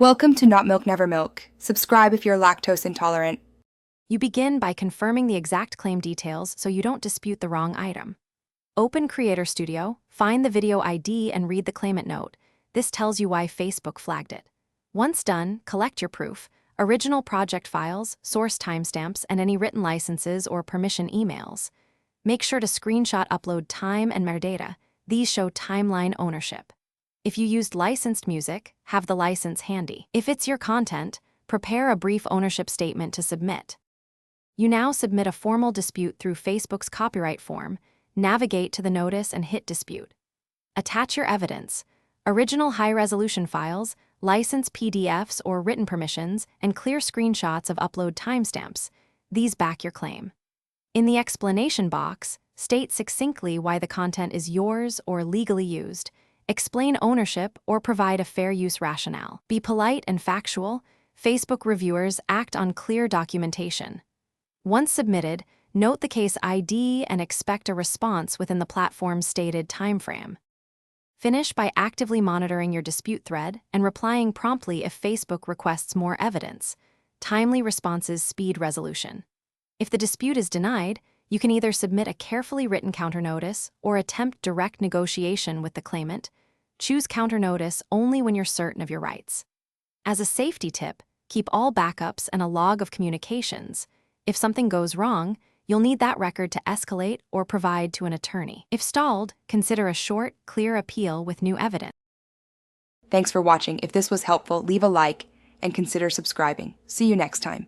Welcome to Not Milk Never Milk. Subscribe if you're lactose intolerant. You begin by confirming the exact claim details so you don't dispute the wrong item. Open Creator Studio, find the video ID and read the claimant note. This tells you why Facebook flagged it. Once done, collect your proof, original project files, source timestamps, and any written licenses or permission emails. Make sure to screenshot upload time and metadata. These show timeline ownership. If you used licensed music, have the license handy. If it's your content, prepare a brief ownership statement to submit. You now submit a formal dispute through Facebook's copyright form, navigate to the notice and hit dispute. Attach your evidence, original high-resolution files, license PDFs or written permissions, and clear screenshots of upload timestamps. These back your claim. In the explanation box, state succinctly why the content is yours or legally used. Explain ownership or provide a fair use rationale. Be polite and factual. Facebook reviewers act on clear documentation. Once submitted, note the case ID and expect a response within the platform's stated timeframe. Finish by actively monitoring your dispute thread and replying promptly if Facebook requests more evidence. Timely responses speed resolution. If the dispute is denied, you can either submit a carefully written counternotice or attempt direct negotiation with the claimant. Choose counternotice only when you're certain of your rights. As a safety tip, keep all backups and a log of communications. If something goes wrong, you'll need that record to escalate or provide to an attorney. If stalled, consider a short, clear appeal with new evidence. Thanks for watching. If this was helpful, leave a like and consider subscribing. See you next time.